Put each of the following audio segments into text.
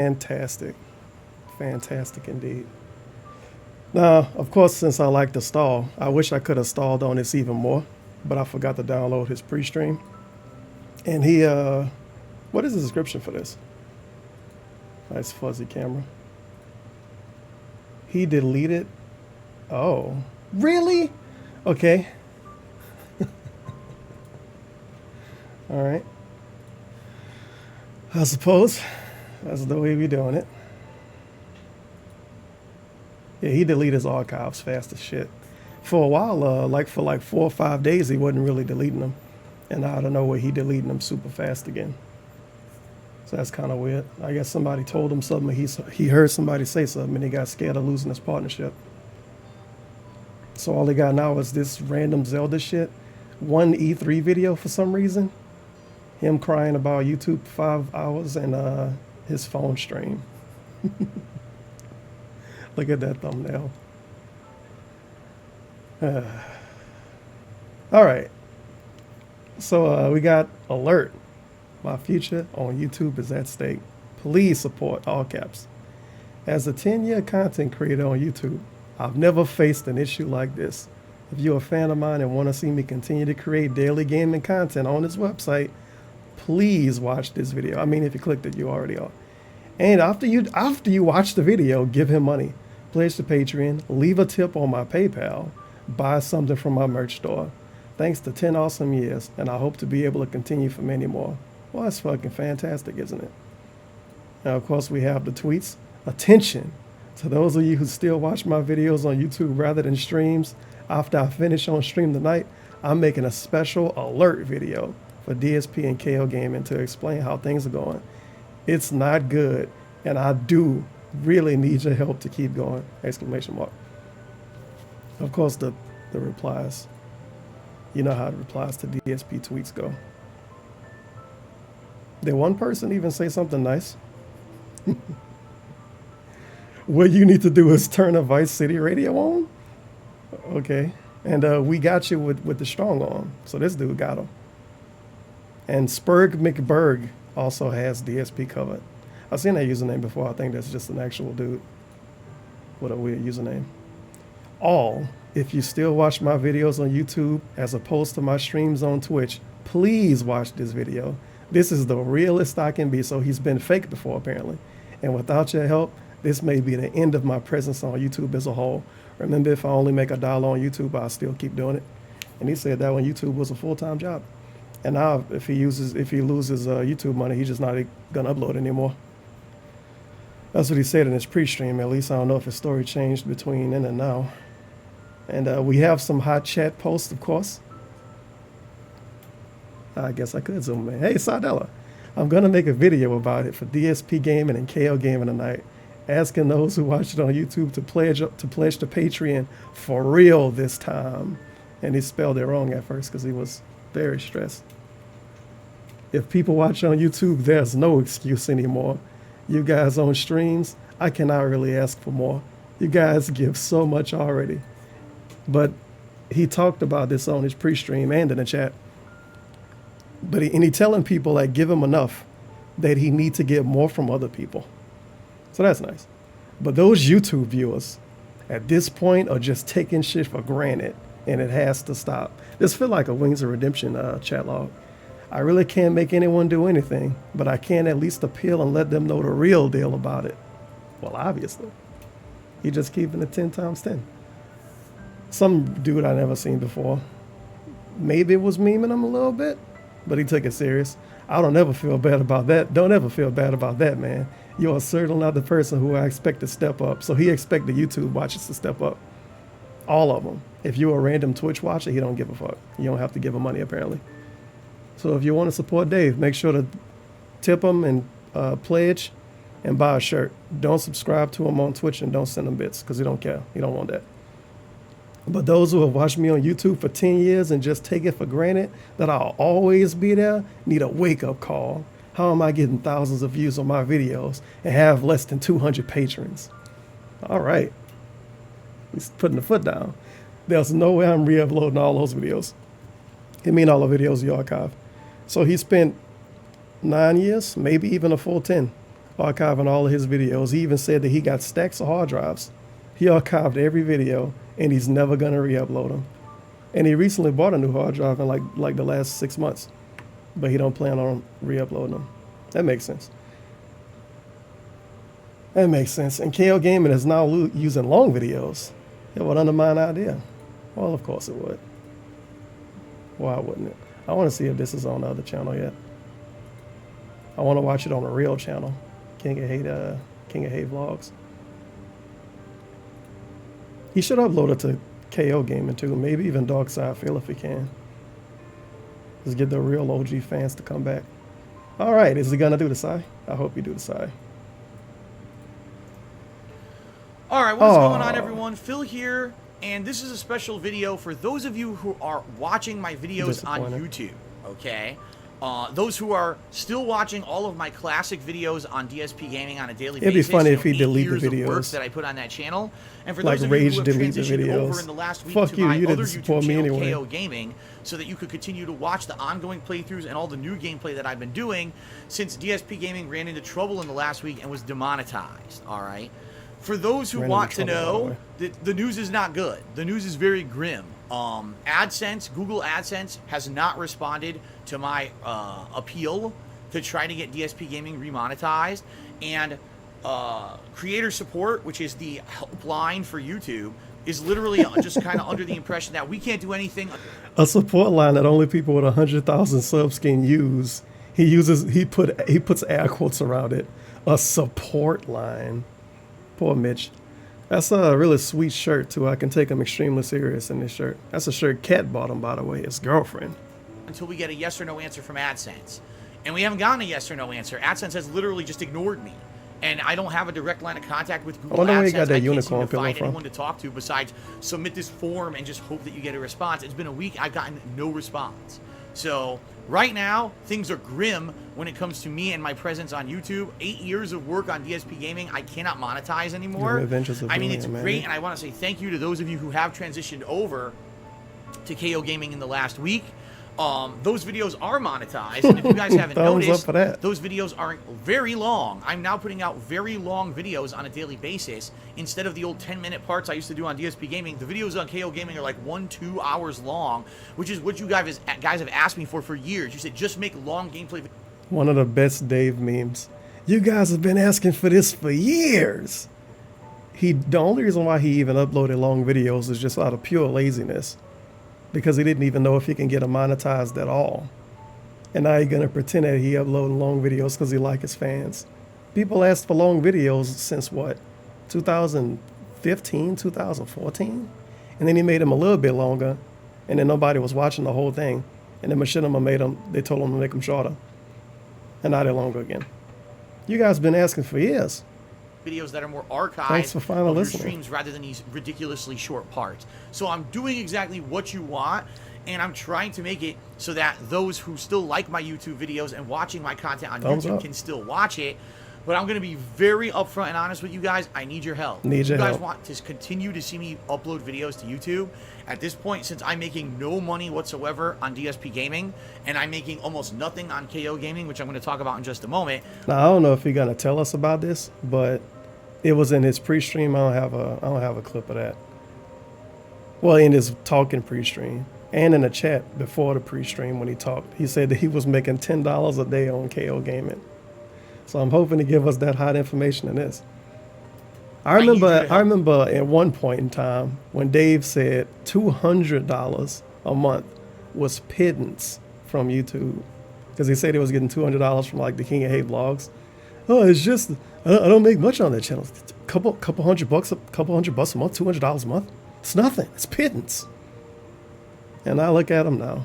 Fantastic. Fantastic indeed. Now, of course, since I like to stall, I wish I could have stalled on this even more, but I forgot to download his pre-stream. And what is the description for this? Nice fuzzy camera. He deleted. Oh, really? Okay. All right. I suppose that's the way we doing it. Yeah, he deleted his archives fast as shit. For a while, for like 4 or 5 days, he wasn't really deleting them, and out of nowhere, he deleting them super fast again. So that's kind of weird. I guess somebody told him something. He heard somebody say something, and he got scared of losing his partnership. So all he got now is this random Zelda shit. One E3 video for some reason. Him crying about YouTube for 5 hours and his phone stream. Look at that thumbnail. All right. So we got alert. My future on YouTube is at stake. Please support, all caps. As a 10-year content creator on YouTube, I've never faced an issue like this. If you're a fan of mine and want to see me continue to create daily gaming content on this website, please watch this video. I mean, if you clicked it, you already are. And after you watch the video, give him money. Pledge to Patreon, leave a tip on my PayPal, buy something from my merch store. Thanks to 10 awesome years, and I hope to be able to continue for many more. Well, that's fucking fantastic, isn't it? Now, of course, we have the tweets. Attention to those of you who still watch my videos on YouTube rather than streams. After I finish on stream tonight, I'm making a special alert video for DSP and KO Gaming to explain how things are going. It's not good, and I do really need your help to keep going! Exclamation mark. Of course, the replies. You know how the replies to DSP tweets go. Did one person even say something nice? What you need to do is turn a Vice City radio on? Okay. And we got you with the strong arm. So this dude got him. And Spurg McBurg also has DSP covered. I've seen that username before. I think that's just an actual dude with a weird username. If you still watch my videos on YouTube as opposed to my streams on Twitch, please watch this video. This is the realest I can be. So he's been fake before, apparently. And without your help, this may be the end of my presence on YouTube as a whole. Remember, if I only make $1 on YouTube, I'll still keep doing it. And he said that when YouTube was a full-time job. And now if he loses YouTube money, he's just not gonna upload anymore. That's what he said in his pre-stream. At least I don't know if his story changed between then and now. And we have some hot chat posts, of course. I guess I could zoom in. Hey, Sardella, I'm going to make a video about it for DSP Gaming and KO Gaming tonight, asking those who watch it on YouTube to pledge to Patreon for real this time. And he spelled it wrong at first because he was very stressed. If people watch on YouTube, there's no excuse anymore. You guys on streams, I cannot really ask for more. You guys give so much already. But he talked about this on his pre-stream and in the chat. But he telling people that give him enough that he need to get more from other people. So that's nice. But those YouTube viewers at this point are just taking shit for granted, and it has to stop. This feel like a Wings of Redemption chat log. I really can't make anyone do anything, but I can at least appeal and let them know the real deal about it. Well, obviously. He just keeping it 10 times 10. Some dude I never seen before. Maybe it was memeing him a little bit, but he took it serious. I don't ever feel bad about that. Don't ever feel bad about that, man. You are certainly not the person who I expect to step up. So he expected YouTube watchers to step up. All of them. If you're a random Twitch watcher, he don't give a fuck. You don't have to give him money, apparently. So if you want to support Dave, make sure to tip him and pledge and buy a shirt. Don't subscribe to him on Twitch and don't send him bits because he don't care. He don't want that. But those who have watched me on YouTube for 10 years and just take it for granted that I'll always be there need a wake-up call. How am I getting thousands of views on my videos and have less than 200 patrons? All right. He's putting the foot down. There's no way I'm re-uploading all those videos. I mean all the videos you archive. So he spent 9 years, maybe even a full 10, archiving all of his videos. He even said that he got stacks of hard drives. He archived every video, and he's never going to re-upload them. And he recently bought a new hard drive in like the last 6 months, but he don't plan on re-uploading them. That makes sense. That makes sense. And KO Gaming is now using long videos. It would undermine the idea. Well, of course it would. Why wouldn't it? I want to see if this is on the other channel yet. I want to watch it on a real channel, King of Hate Vlogs. He should upload it to KO Gaming too. Maybe even Dark Side Phil if he can. Just get the real OG fans to come back. All right, is he gonna do the side? I hope he do the side. All right, what's going on, everyone? Phil here, and this is a special video for those of you who are watching my videos on YouTube, okay? Those who are still watching all of my classic videos on DSP Gaming on a daily basis. It'd be funny if he deleted the videos. Work that I put on that channel. And for like those of you who have delete the transitioned videos. over in the last week Fuck to you, my you other didn't support YouTube me channel, anyway. KO Gaming, so that you could continue to watch the ongoing playthroughs and all the new gameplay that I've been doing since DSP Gaming ran into trouble in the last week and was demonetized, all right? For those who want to know, the news is not good. The news is very grim. AdSense, Google AdSense has not responded to my appeal to try to get DSP Gaming remonetized, and creator support, which is the helpline for YouTube, is literally just kind of under the impression that we can't do anything. A support line that only people with 100,000 subs can use. He puts air quotes around it. A support line. Poor Mitch. That's a really sweet shirt too. I can take him extremely serious in this shirt. That's a shirt Kat bought him, by the way, his girlfriend. Until we get a yes or no answer from AdSense. And we haven't gotten a yes or no answer. AdSense has literally just ignored me. And I don't have a direct line of contact with Google AdSense. Where you got that I can't unicorn seem to find from. anyone to talk to besides submit this form and just hope that you get a response. It's been a week. I've gotten no response. So right now, things are grim when it comes to me and my presence on YouTube. 8 years of work on DSP Gaming, I cannot monetize anymore. I mean, it's great, and I want to say thank you to those of you who have transitioned over to KO Gaming in the last week. Those videos are monetized, and if you guys haven't noticed, those videos are very long. I'm now putting out very long videos on a daily basis instead of the old 10-minute parts I used to do on DSP Gaming. The videos on KO Gaming are like 1-2 hours long, which is what you guys have asked me for years. You said just make long gameplay. One of the best Dave memes. You guys have been asking for this for years. The only reason why he even uploaded long videos is just out of pure laziness. Because he didn't even know if he can get them monetized at all. And now he's going to pretend that he uploaded long videos because he likes his fans. People asked for long videos since what? 2015, 2014? And then he made them a little bit longer. And then nobody was watching the whole thing. And then Machinima they told him to make them shorter. And now they're longer again. You guys have been asking for years. Videos that are more archived Thanks for finally of your listening. streams rather than these ridiculously short parts. So I'm doing exactly what you want, and I'm trying to make it so that those who still like my YouTube videos and watching my content on YouTube can still watch it. But I'm going to be very upfront and honest with you guys. I need your help. If you guys want to continue to see me upload videos to YouTube, at this point, since I'm making no money whatsoever on DSP Gaming, and I'm making almost nothing on KO Gaming, which I'm going to talk about in just a moment. Now, I don't know if you're going to tell us about this, but it was in his pre-stream. I don't have a clip of that. Well, in his talking pre-stream and in the chat before the pre-stream when he talked, he said that he was making $10 a day on KO Gaming. So I'm hoping to give us that hot information in this. I remember at one point in time when Dave said $200 a month was pittance from YouTube. Because he said he was getting $200 from like the King of Hate vlogs. Oh, it's just, I don't make much on that channel. Couple $100 a month, $200 a month. It's nothing. It's pittance. And I look at him now.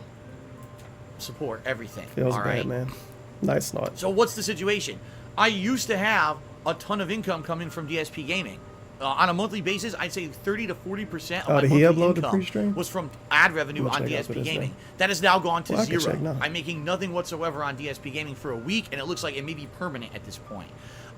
Support everything. Feels bad, man. Nice snort. So what's the situation? I used to have a ton of income coming from DSP Gaming. On a monthly basis, I'd say 30 to 40% of my monthly income was from ad revenue on DSP Gaming. That has now gone to zero. I'm making nothing whatsoever on DSP Gaming for a week, and it looks like it may be permanent at this point.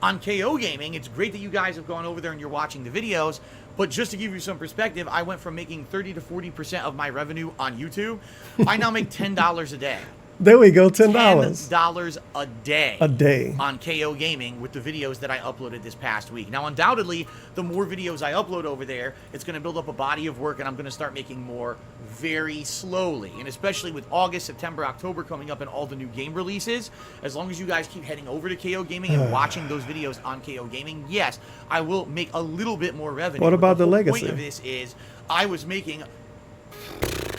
On KO Gaming, it's great that you guys have gone over there and you're watching the videos, but just to give you some perspective, I went from making 30 to 40% of my revenue on YouTube. I now make $10 a day. There we go, $10 $10 a day. a day. On KO Gaming with the videos that I uploaded this past week. Now, undoubtedly, the more videos I upload over there, it's going to build up a body of work, and I'm going to start making more very slowly. And especially with August, September, October coming up and all the new game releases, as long as you guys keep heading over to KO Gaming and watching those videos on KO Gaming, yes, I will make a little bit more revenue. What about the whole legacy? point of this is I was making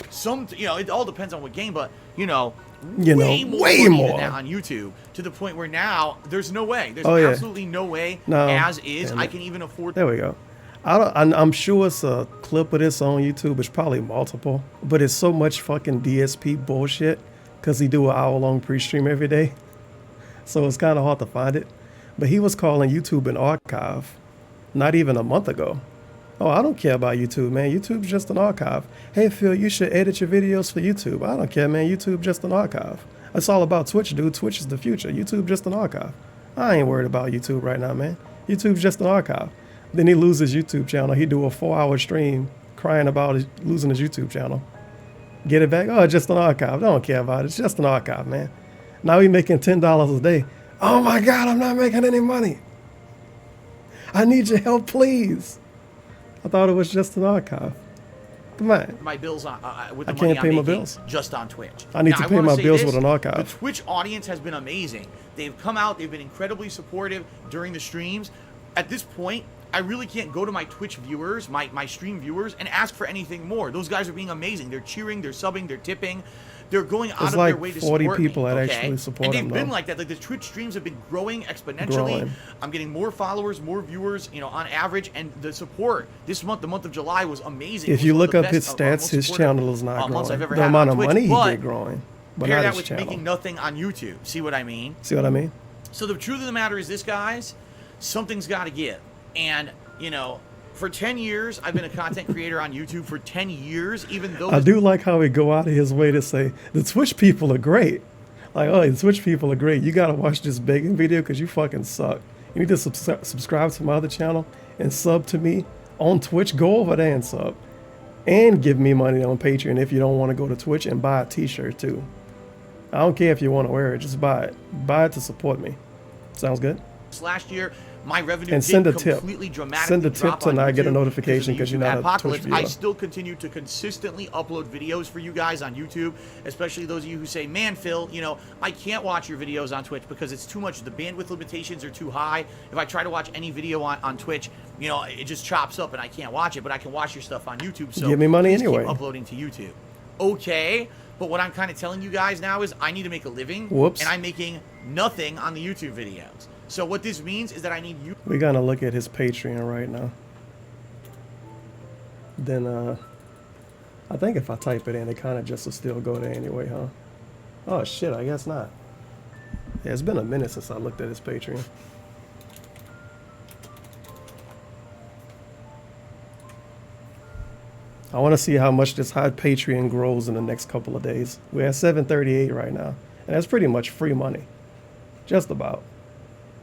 some, it all depends on what game, but, way more than that on YouTube, to the point where now there's no way. There's absolutely no way, as is, I can even afford. There we go. I'm sure it's a clip of this on YouTube. It's probably multiple, but it's so much fucking DSP bullshit because he do an hour-long pre-stream every day. So it's kind of hard to find it. But he was calling YouTube an archive not even a month ago. Oh, I don't care about YouTube, man. YouTube's just an archive. Hey, Phil, you should edit your videos for YouTube. I don't care, man. YouTube just an archive. It's all about Twitch, dude. Twitch is the future. YouTube just an archive. I ain't worried about YouTube right now, man. YouTube's just an archive. Then he loses his YouTube channel. He do a 4-hour stream crying about losing his YouTube channel. Get it back? Oh, it's just an archive. Don't care about it. It's just an archive, man. Now he making $10 a day. Oh, my God, I'm not making any money. I need your help, please. I thought it was just an archive. Come on. My bills on with the I money can't pay I'm my making bills. just on Twitch. I need Now, to pay my bills with an The archive. Twitch audience has been amazing. They've come out. They've been incredibly supportive during the streams. At this point, I really can't go to my Twitch viewers, my stream viewers, and ask for anything more. Those guys are being amazing. They're cheering. They're subbing. They're tipping. They're going out of their way to support me. 40 people that actually support and they've them, been though. like that. Like the Twitch streams have been growing exponentially. I'm getting more followers, more viewers, on average, and the support this month, the month of July, was amazing. If you look up his stats, his channel is not growing. The amount of money he get growing, but pair not that his with channel. making nothing on YouTube. See what I mean? See what I mean? So the truth of the matter is this, guys, something's got to give. And, for 10 years, I've been a content creator on YouTube for 10 years, even though... I do like how he go out of his way to say, the Twitch people are great. Like, oh, the Twitch people are great. You got to watch this begging video because you fucking suck. You need to subscribe to my other channel and sub to me on Twitch. Go over there and sub. And give me money on Patreon if you don't want to go to Twitch, and buy a t-shirt too. I don't care if you want to wear it. Just buy it. Buy it to support me. Sounds good? Last year, my revenue and send a completely tip. dramatically Send a tip to not get a notification because you're not a Twitch viewer. I still continue to consistently upload videos for you guys on YouTube, especially those of you who say, man, Phil, I can't watch your videos on Twitch because it's too much. The bandwidth limitations are too high. If I try to watch any video on Twitch, it just chops up and I can't watch it, but I can watch your stuff on YouTube. So give me money please anyway. Keep uploading to YouTube. Okay, but what I'm kind of telling you guys now is I need to make a living. Whoops. And I'm making nothing on the YouTube videos. So what this means is that I need you. We're gonna look at his Patreon right now. Then I think if I type it in, it kind of just will still go there anyway, huh? Oh shit, I guess not. Yeah, it's been a minute since I looked at his Patreon. I want to see how much this hot Patreon grows in the next couple of days. We're at 738 right now, and that's pretty much free money, just about.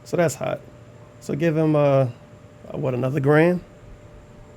So that's hot. So give him, what, another grand?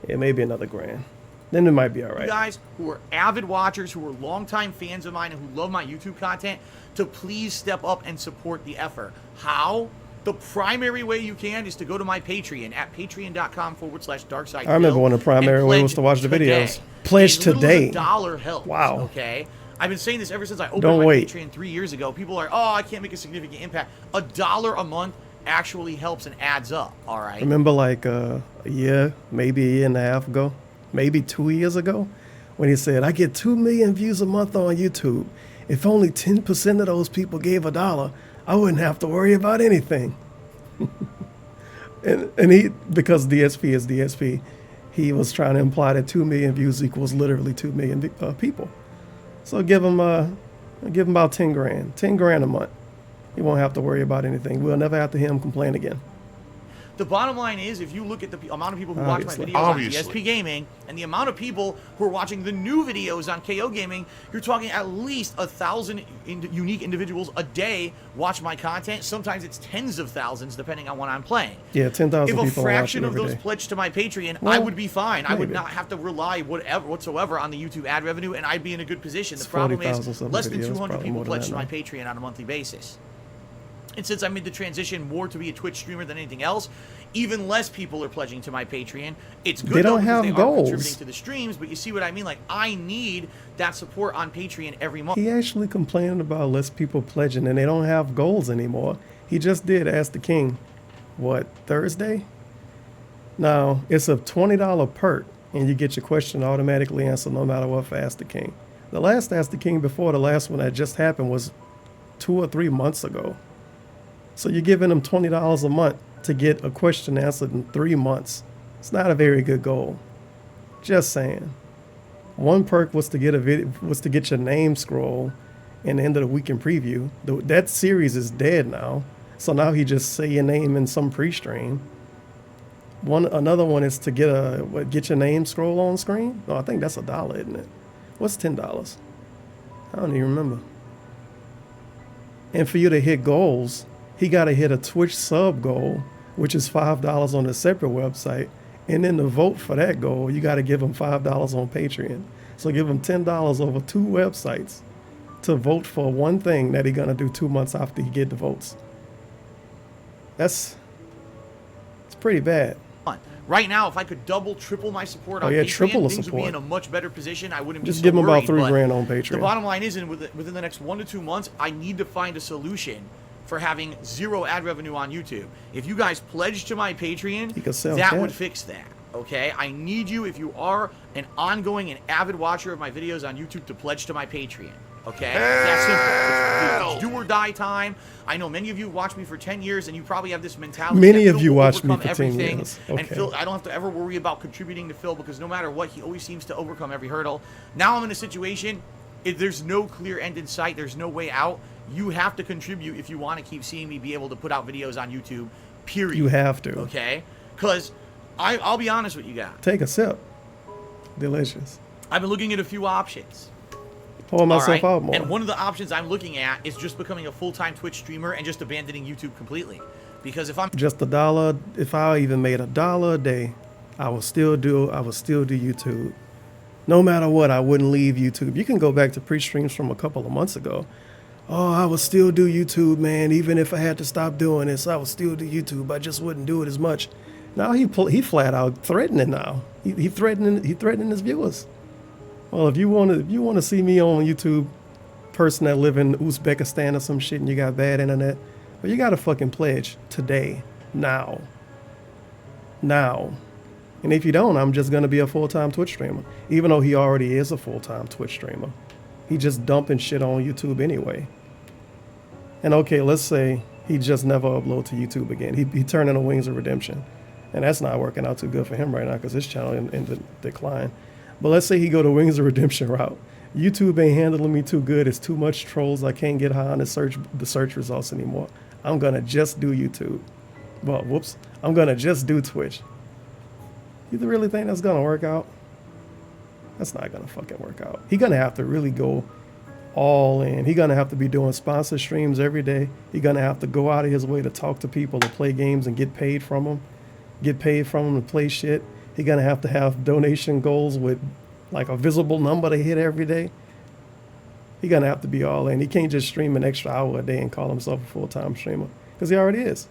Yeah, maybe another grand. Then it might be all right. You guys who are avid watchers, who are longtime fans of mine, and who love my YouTube content, to please step up and support the effort. How? The primary way you can is to go to my Patreon at patreon.com/darkside. I remember when the primary way was to watch the videos. Pledge today. $1 helps. Wow. Okay. I've been saying this ever since I opened Don't my wait. Patreon 3 years ago. People are, oh, I can't make a significant impact. $1 a month actually helps and adds up. All right. Remember like a year, maybe a year and a half ago, maybe 2 years ago, when he said, I get 2 million views a month on YouTube. If only 10% of those people gave $1, I wouldn't have to worry about anything. and he, because DSP is DSP, he was trying to imply that 2 million views equals literally 2 million people. So give him about 10 grand, 10 grand a month. He won't have to worry about anything. We'll never have to hear him complain again. The bottom line is, if you look at the amount of people who watch my videos on DSP Gaming and the amount of people who are watching the new videos on KO Gaming, you're talking at least 1,000 unique individuals a day watch my content. Sometimes it's tens of thousands, depending on what I'm playing. Yeah, 10,000 people. If a fraction of those pledge to my Patreon, I would be fine. Maybe. I would not have to rely whatsoever on the YouTube ad revenue, and I'd be in a good position. The problem is, less than 200 people pledge to my Patreon on a monthly basis. And since I made the transition more to be a Twitch streamer than anything else, even less people are pledging to my Patreon. It's good though, because they are contributing to the streams, but you see what I mean? Like, I need that support on Patreon every month. He actually complained about less people pledging, and they don't have goals anymore. He just did Ask the King, what, Thursday? Now, it's a $20 perk, and you get your question automatically answered no matter what for Ask the King. The last Ask the King before the last one that just happened was 2 or 3 months ago. So you're giving them $20 a month to get a question answered in 3 months. It's not a very good goal. Just saying. One perk was to get your name scroll in the end of the weekend preview. That series is dead now. So now he just say your name in some pre-stream. Another one is to get your name scroll on screen. No, I think that's $1, isn't it? What's $10? I don't even remember. And for you to hit goals, he got to hit a Twitch sub goal, which is $5 on a separate website. And then to vote for that goal, you got to give him $5 on Patreon. So give him $10 over 2 websites to vote for one thing that he's going to do 2 months after he get the votes. It's pretty bad. Right now, if I could double, triple my support on Patreon, things would be in a much better position. I wouldn't be just give him about $3,000 on Patreon. The bottom line is, within the next 1 to 2 months, I need to find a solution for having 0 ad revenue on YouTube. If you guys pledge to my Patreon, that would fix that. Okay, I need you, if you are an ongoing and avid watcher of my videos on YouTube, to pledge to my Patreon. Okay, that's simple. It's do or die time. I know many of you watch me for 10 years, and you probably have this mentality. Many of you watch me for 10 years. Okay. And Phil, I don't have to ever worry about contributing to Phil, because no matter what, he always seems to overcome every hurdle. Now I'm in a situation, there's no clear end in sight. There's no way out. You have to contribute if you want to keep seeing me be able to put out videos on YouTube, period. You have to. Okay? Because I'll be honest with you guys. Take a sip. Delicious. I've been looking at a few options. Pour myself out more. And one of the options I'm looking at is just becoming a full-time Twitch streamer and just abandoning YouTube completely. Because if I'm just $1, if I even made $1 a day, I would still do YouTube. No matter what, I wouldn't leave YouTube. You can go back to pre-streams from a couple of months ago. Oh, I would still do YouTube, man. Even if I had to stop doing this, I would still do YouTube. I just wouldn't do it as much. Now he flat out threatening now. He threatening his viewers. Well, if you want to see me on YouTube, person that live in Uzbekistan or some shit, and you got bad internet, well, you got to fucking pledge today, now. And if you don't, I'm just gonna be a full-time Twitch streamer, even though he already is a full-time Twitch streamer. He just dumping shit on YouTube anyway. And okay, let's say he just never upload to YouTube again. He turned into Wings of Redemption. And that's not working out too good for him right now because his channel in decline. But let's say he go the Wings of Redemption route. YouTube ain't handling me too good. It's too much trolls. I can't get high on the search results anymore. I'm gonna just do YouTube. Well, whoops. I'm gonna just do Twitch. You really think that's gonna work out? That's not gonna fucking work out. He gonna have to really go all in. He gonna have to be doing sponsor streams every day. He gonna have to go out of his way to talk to people, to play games and get paid from them. Get paid from them to play shit. He gonna have to have donation goals with like a visible number to hit every day. He gonna have to be all in. He can't just stream an extra hour a day and call himself a full-time streamer because he already is.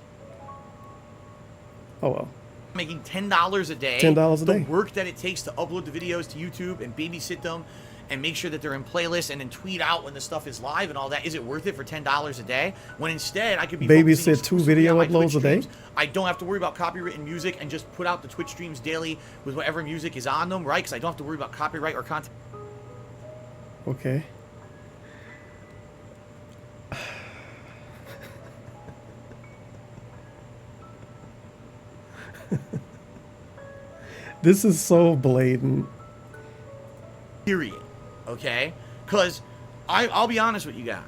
Oh well. Making $10 a day. $10 a day. The work that it takes to upload the videos to YouTube and babysit them and make sure that they're in playlists and then tweet out when the stuff is live and all that. Is it worth it for $10 a day? When instead I could be babysit 2 video uploads a day? I don't have to worry about copywritten music and just put out the Twitch streams daily with whatever music is on them, right? Because I don't have to worry about copyright or content. Okay. This is so blatant. Period. Okay? Because I'll be honest with you guys.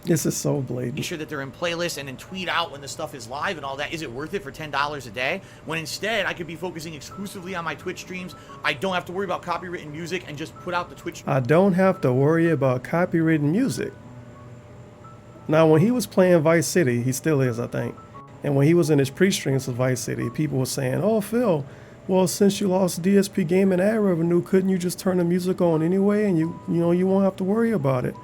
This is so Make blatant. sure that they're in playlists and then tweet out when the stuff is live and all that. Is it worth it for $10 a day? When instead I could be focusing exclusively on my Twitch streams. I don't have to worry about copywritten music and just put out the Twitch. I don't have to worry about copywritten music. Now, when he was playing Vice City, he still is, I think. And when he was in his pre-streams of Vice City, people were saying, "Oh, Phil, well, since you lost DSP gaming ad revenue, couldn't you just turn the music on anyway, and you won't have to worry about it?"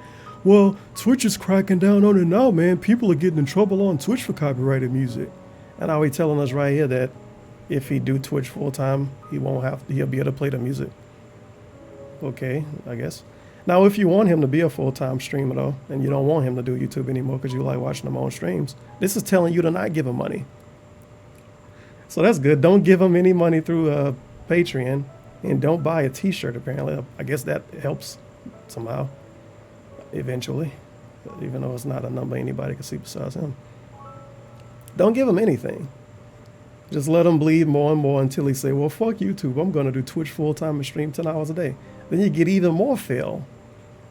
Well, Twitch is cracking down on it now, man. People are getting in trouble on Twitch for copyrighted music. And now he's telling us right here that if he do Twitch full time, he'll be able to play the music. Okay, I guess. Now, if you want him to be a full-time streamer, though, and you don't want him to do YouTube anymore because you like watching them on streams, this is telling you to not give him money. So that's good. Don't give him any money through Patreon, and don't buy a t-shirt, apparently. I guess that helps somehow, eventually, even though it's not a number anybody can see besides him. Don't give him anything. Just let him bleed more and more until he say, "Well, fuck YouTube. I'm going to do Twitch full-time and stream 10 hours a day." Then you get even more fail.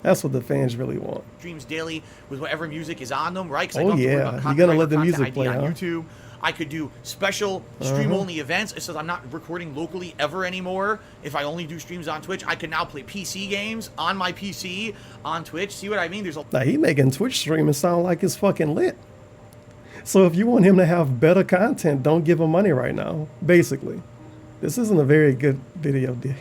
That's what the fans really want. Streams daily with whatever music is on them, right? Oh, yeah. You're going to let the music play, on huh? YouTube. I could do special stream-only events. It says I'm not recording locally ever anymore. If I only do streams on Twitch, I can now play PC games on my PC on Twitch. See what I mean? There's a Now, he making Twitch streaming sound like it's fucking lit. So if you want him to have better content, don't give him money right now, basically. This isn't a very good video, Dave.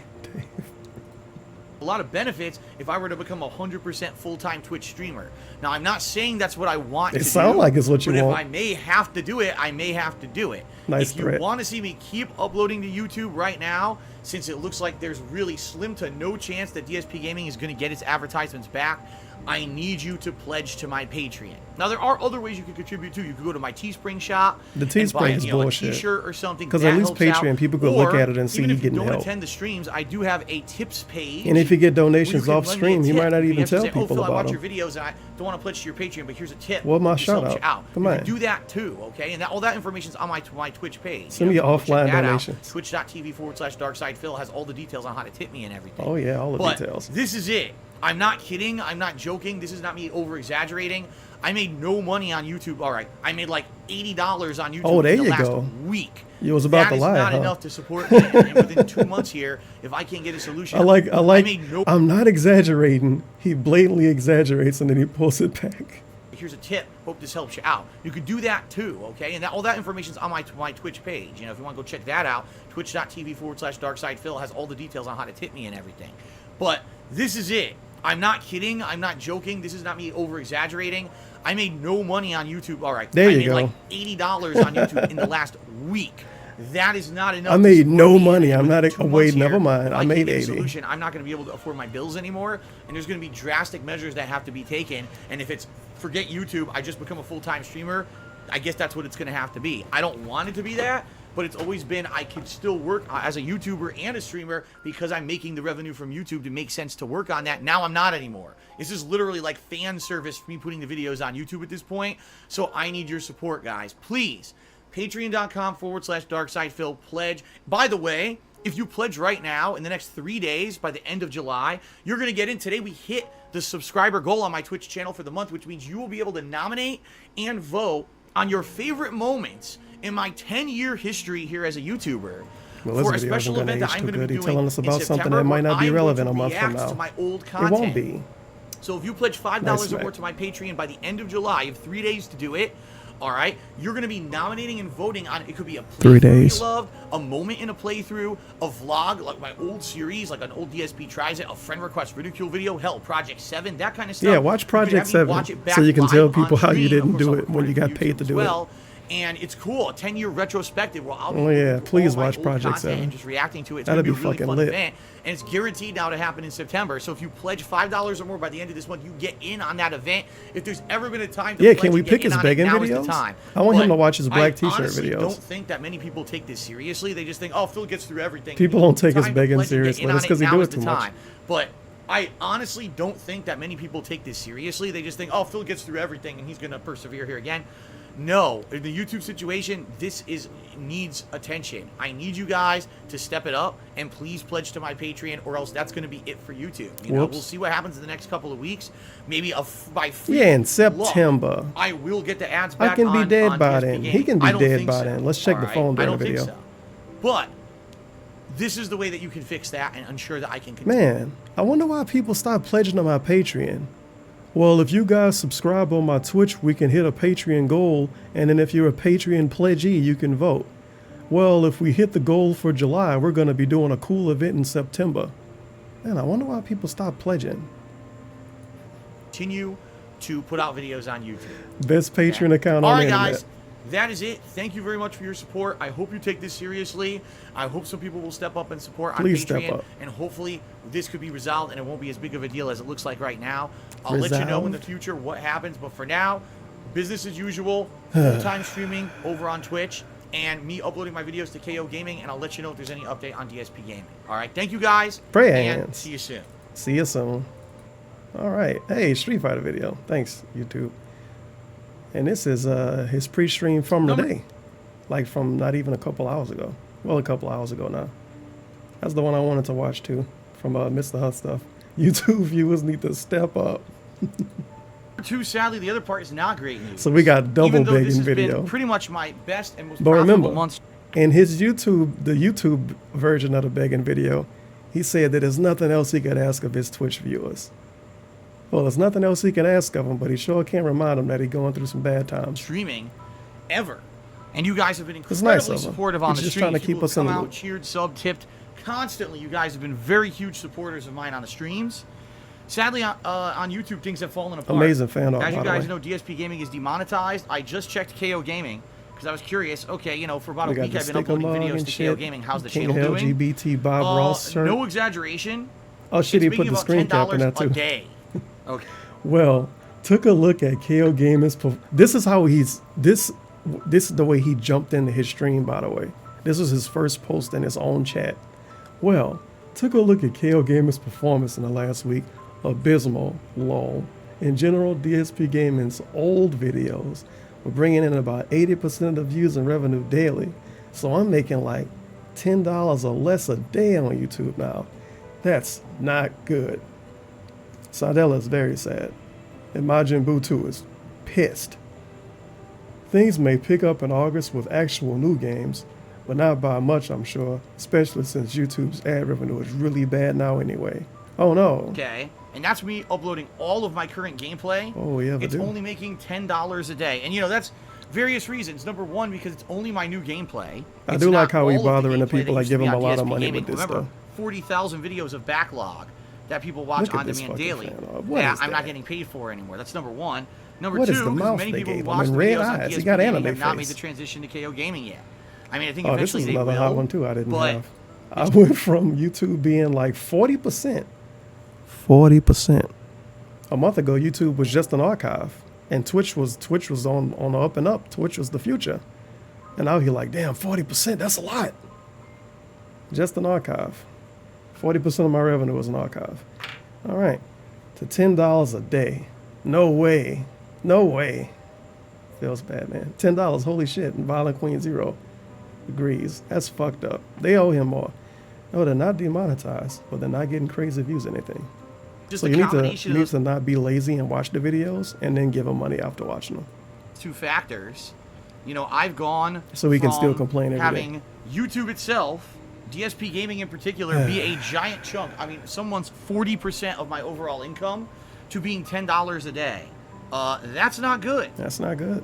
lot of benefits if I were to become a 100% full-time Twitch streamer. Now, I'm not saying that's what I want to do. It sounds like it's what you want. want. But if I may have to do it, I may have to do it. Nice if you threat. want to see me keep uploading to YouTube right now, since it looks like there's really slim to no chance that DSP Gaming is going to get its advertisements back, I need you to pledge to my Patreon. Now, there are other ways you can contribute too. You could go to my Teespring shop. The Teespring is bullshit. A t-shirt or something. Because at least Patreon, people could look at it and see you getting help. If you don't attend the streams, I do have a tips page. And if you get donations off stream, you might not even tell people Phil, about I watch them. your videos and I don't want to pledge to your Patreon, but here's a tip. Well, my This shout helps out. you Come You on. can do that too, okay? And all that information's on my Twitch page. Send me your so check offline that out. donations. Twitch.tv/DarkSidePhil has all the details on how to tip me and everything. Oh, yeah, all the But details. this is it. I'm not kidding. I'm not joking. This is not me over-exaggerating. I made no money on YouTube. All right. I made like $80 on YouTube Oh, there in the you last go. week. You was about That to is lie, not huh? enough to support me. And within 2 months here, if I can't get a solution, I like. made no. I'm not exaggerating. He blatantly exaggerates and then he pulls it back. Here's a tip. Hope this helps you out. You could do that too, okay? And all that information's on my Twitch page. You know, if you want to go check that out, twitch.tv/DarkSidePhil has all the details on how to tip me and everything. But this is it. I'm not kidding. I'm not joking. This is not me over-exaggerating. I made no money on YouTube. All right. There I you made go. like $80 on YouTube in the last week. That is not enough. I to made support no me. money. And I'm not. within 2 Wait, months never here, mind. if I can't made get a 80. solution, I'm not going to be able to afford my bills anymore, and there's going to be drastic measures that have to be taken. And if it's forget YouTube, I just become a full-time streamer, I guess that's what it's going to have to be. I don't want it to be that, but it's always been I can still work as a YouTuber and a streamer because I'm making the revenue from YouTube to make sense to work on that. Now I'm not anymore. This is literally like fan service for me putting the videos on YouTube at this point. So I need your support, guys. Please, patreon.com/DarkSidePhil pledge. By the way, if you pledge right now in the next 3 days by the end of July, you're going to get in. Today we hit the subscriber goal on my Twitch channel for the month, which means you will be able to nominate and vote on your favorite moments in my 10-year history here as a YouTuber. Well, this for a video isn't special gonna event that age I'm too going to good. be He's doing telling us in about something September, that might not be where I'm relevant going a to month from react now. to my old It content. won't be. So if you pledge $5 Nice, or more man. to my Patreon by the end of July, you have 3 days to do it. All right, you're going to be nominating and voting on it. Could be a playthrough 3 days. you loved, a moment in a playthrough, a vlog like my old series, like an old DSP tries it, a friend request ridicule video, hell, Project 7, that kind of stuff. Yeah, watch You could Project have me 7 watch it back so you can tell live on people how you stream. didn't Of course, do I'll it when record you got for paid to YouTube do as it. well. And it's cool, a 10-year retrospective where I'll be Oh, yeah, looking through please all my watch old Project content 7. and just reacting to it. It's That'd going to be be a really fucking fun lit. event. And it's guaranteed now to happen in September. So if you pledge $5 or more by the end of this month, you get in on that event. If there's ever been a time to Yeah, pledge can we and get pick in his on it, begging now is videos? the time. I want him But to watch his black I t-shirt honestly videos. don't think that many people take this seriously. They just think, oh, Phil gets through everything. People don't take his Time to begging pledge and get seriously. in on That's 'cause he now do is it the too much. time. But I honestly don't think that many people take this seriously. They just think, oh, Phil gets through everything and he's going to persevere here again. no, in the YouTube situation, this needs attention. I need you guys to step it up and please pledge to my Patreon, or else that's going to be it for YouTube. You know, we'll see what happens in the next couple of weeks. Maybe by in September, luck, I will get the ads back. I can be dead by then. He can be dead by then. Let's check the phone during the video. Think so. But this is the way that you can fix that and ensure that I can continue. Man, I wonder why people stop pledging to my Patreon. Well, if you guys subscribe on my Twitch, we can hit a Patreon goal, and then if you're a Patreon pledgee, you can vote. Well, if we hit the goal for July, we're going to be doing a cool event in September. Man, I wonder why people stop pledging. Continue to put out videos on YouTube. Best Patreon account on the internet. All right, guys. That is it. Thank you very much for your support. I hope you take this seriously. I hope some people will step up and support on Please Patreon. Step up. And hopefully this could be resolved and it won't be as big of a deal as it looks like right now. I'll let you know in the future what happens. But for now, business as usual, full-time streaming over on Twitch, and me uploading my videos to KO Gaming, and I'll let you know if there's any update on DSP Gaming. All right. Thank you, guys. And see you soon. See you soon. All right. Hey, Street Fighter video. Thanks, YouTube. And this is his pre-stream from today. Like from not even a couple hours ago. Well, a couple hours ago now. That's the one I wanted to watch too. From Mr. Hunt stuff. YouTube viewers need to step up. Sadly, the other part is not great news. So we got double begging video. Been pretty much my best and most profitable months. In his YouTube, the YouTube version of the begging video, he said that there's nothing else he could ask of his Twitch viewers. Well, there's nothing else he can ask of him, but he sure can't remind him that he's going through some bad times. Streaming ever. And you guys have been incredibly supportive on the stream. Just trying to keep us in the loop. Cheered, sub, tipped constantly. You guys have been very huge supporters of mine on the streams. Sadly, on YouTube, things have fallen apart. Amazing fan art, as you guys know, DSP Gaming is demonetized. I just checked KO Gaming because I was curious. Okay, you know, for about a week I've been uploading videos to KO Gaming. How's the channel doing? LGBT Bob Ross shirt. No exaggeration. Oh shit, he put the screen cap in that too. A day. Okay. Well, took a look at KO Gaming's. This is how he's this is the way he jumped into his stream. By the way, this was his first post in his own chat. Well, took a look at KO Gaming's performance in the last week. Abysmal, lol. In general, DSP Gaming's old videos were bringing in about 80% of the views and revenue daily. So I'm making like $10 or less a day on YouTube now. That's not good. Sardella is very sad. And Majin Buu 2 is pissed. Things may pick up in August with actual new games, but not by much, I'm sure, especially since YouTube's ad revenue is really bad now anyway. Oh no. Okay. And that's me uploading all of my current gameplay. Oh, yeah, it's only making $10 a day. And, you know, that's various reasons. Number one, because it's only my new gameplay. I do like how we bothering the people that give him a lot of money with this stuff. 40,000 videos of backlog that people watch on demand daily. Yeah, I'm not getting paid for anymore. That's number one. Number two, because many people who watch the videos on DSP Gaming have not made the transition to KO Gaming yet. I mean, I think eventually they will. This is another hot one, too, I didn't have. I went from YouTube being like 40%. 40%. A month ago, YouTube was just an archive, and Twitch was on the up and up. Twitch was the future, and now you're like, damn, 40%. That's a lot. Just an archive. 40% of my revenue was an archive. All right, to $10 a day. No way. No way. Feels bad, man. $10. Holy shit. And Violent Queen Zero agrees. That's fucked up. They owe him more. No, they're not demonetized, but they're not getting crazy views or anything. So you need to not be lazy and watch the videos and then give them money after watching them. Two factors. You know, I've gone so we can still complain every day. YouTube itself, DSP Gaming in particular, be a giant chunk. I mean, someone's 40% of my overall income to being $10 a day. That's not good. That's not good.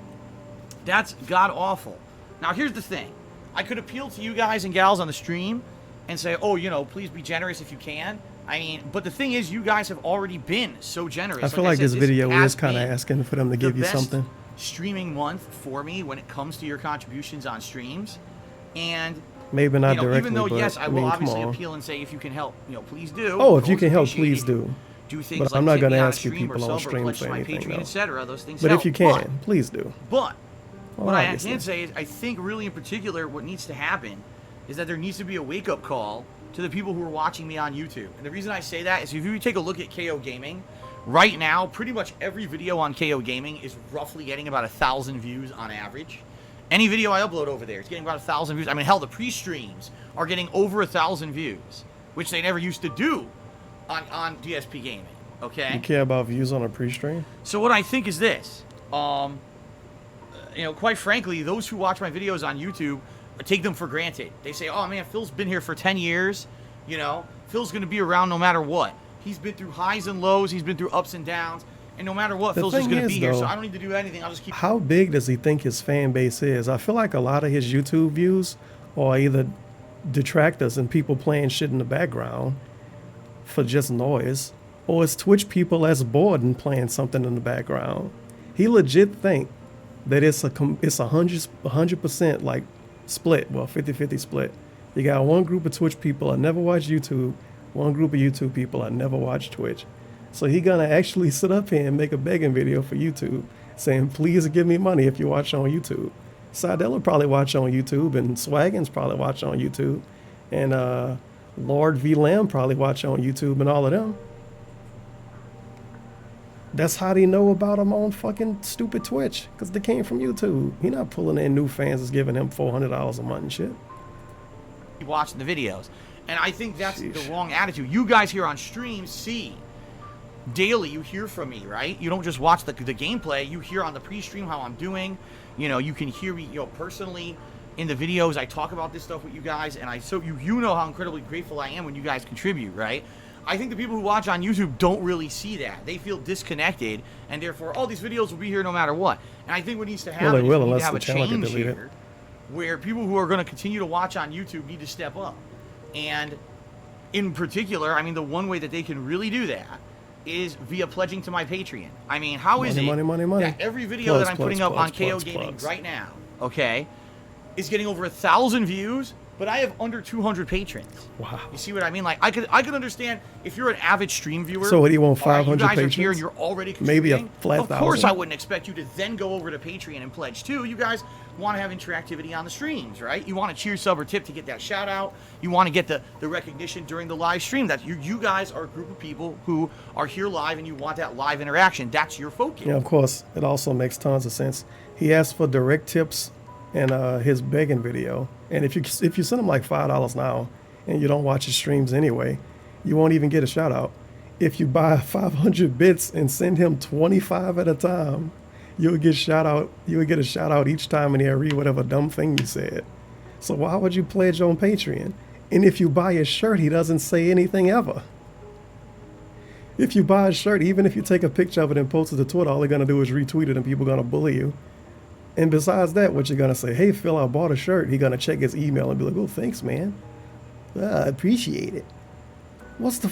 That's god awful. Now, here's the thing. I could appeal to you guys and gals on the stream and say, oh, you know, please be generous if you can. I mean, but the thing is, you guys have already been so generous. I feel like this video is kind of asking for them to give you something. Streaming month for me when it comes to your contributions on streams, and maybe not directly, even though but, yes, I will obviously appeal and say if you can help, you know, please do. Oh, if you can help, please do. Do things but like I'm not going to ask you people on stream for anything, no. etc. Those things. But if you can, please do. But what I can say is, I think really in particular, what needs to happen is that there needs to be a wake-up call to the people who are watching me on YouTube. And the reason I say that is if you take a look at KO Gaming, Right now, pretty much every video on KO Gaming is roughly getting about 1,000 views on average. Any video I upload over there is getting about 1,000 views. I mean, hell, the pre-streams are getting over 1,000 views, which they never used to do on DSP Gaming. Okay. You care about views on a pre-stream? So what I think is this. You know, quite frankly, those who watch my videos on YouTube take them for granted. They say, "Oh man, Phil's been here for 10 years. You know, Phil's gonna be around no matter what. He's been through highs and lows. He's been through ups and downs." And no matter what, Phil's just going to be here, so I don't need to do anything. I'll just keep... How big does he think his fan base is? I feel like a lot of his YouTube views are either detractors and people playing shit in the background for just noise, or it's Twitch people that's bored and playing something in the background. He legit think that it's a 100% like split, well, 50-50 split. You got one group of Twitch people that never watch YouTube, one group of YouTube people that never watch Twitch. So he gonna actually sit up here and make a begging video for YouTube saying, please give me money if you watch on YouTube. Sidella probably watch on YouTube, and Swaggins probably watch on YouTube, and Lord V Lamb probably watch on YouTube, and all of them. That's how they know about him on fucking stupid Twitch, because they came from YouTube. He not pulling in new fans that's giving him $400 a month and shit. Watching the videos. And I think that's the wrong attitude. You guys here on stream see daily, you hear from me, right? You don't just watch the gameplay. You hear on the pre-stream how I'm doing. You know, you can hear me, you know, personally in the videos. I talk about this stuff with you guys, and so you know how incredibly grateful I am when you guys contribute, right? I think the people who watch on YouTube don't really see that. They feel disconnected, and therefore, all these videos will be here no matter what. And I think what needs to happen is we need to have a change here where people who are going to continue to watch on YouTube need to step up. And in particular, I mean, the one way that they can really do that is via pledging to my Patreon. I mean, how is it that every video that I'm putting up on KO Gaming right now, okay, is getting over 1,000 views, but I have under 200 patrons? Wow. You see what I mean? Like, I could understand if you're an avid stream viewer. So what do you want, 500 you guys patrons? Are here and you're already contributing. Maybe a flat 1,000. Of course I wouldn't expect you to then go over to Patreon and pledge too. You guys want to have interactivity on the streams, right? You want to cheer, sub, or tip to get that shout out. You want to get the recognition during the live stream. That you guys are a group of people who are here live and you want that live interaction. That's your focus. Yeah, of course. It also makes tons of sense. He asked for direct tips in his begging video. And if you send him like $5 now and you don't watch his streams anyway, you won't even get a shout out. If you buy 500 bits and send him 25 at a time, you'll get a shout out each time, and he'll read whatever dumb thing you said. So why would you pledge on Patreon? And if you buy his shirt, he doesn't say anything ever. If you buy a shirt, even if you take a picture of it and post it to Twitter, all they're gonna do is retweet it and people are gonna bully you. And besides that, what you're gonna say, hey Phil, I bought a shirt. He's gonna check his email and be like, oh, thanks, man. I appreciate it. What's the...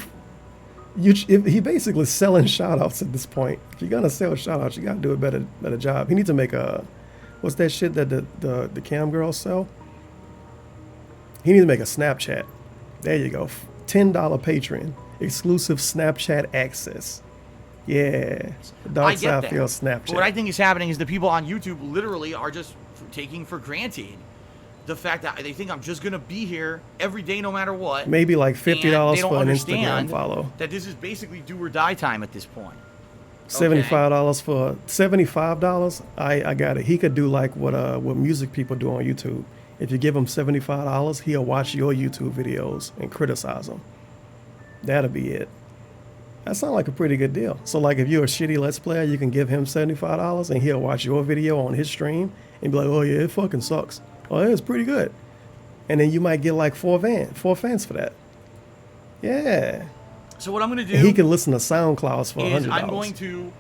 he basically selling shout-outs at this point. If you're gonna sell shout-outs, you gotta do a better job. He needs to make a... What's that shit that the cam girls sell? He needs to make a Snapchat. There you go. $10 Patreon. Exclusive Snapchat access. Yeah. Dark Side feels Snapchat. But what I think is happening is the people on YouTube literally are just taking for granted the fact that they think I'm just going to be here every day no matter what. Maybe like $50 for an Instagram follow. That this is basically do or die time at this point. $75 for $75. I got it. He could do like what music people do on YouTube. If you give him $75, he'll watch your YouTube videos and criticize them. That'll be it. That sounds like a pretty good deal. So like if you're a shitty Let's Player, you can give him $75 and he'll watch your video on his stream and be like, oh yeah, it fucking sucks. Oh yeah, it's pretty good. And then you might get like four fans for that. Yeah. So what I'm going to do... And he can listen to SoundClouds for $100. I'm going to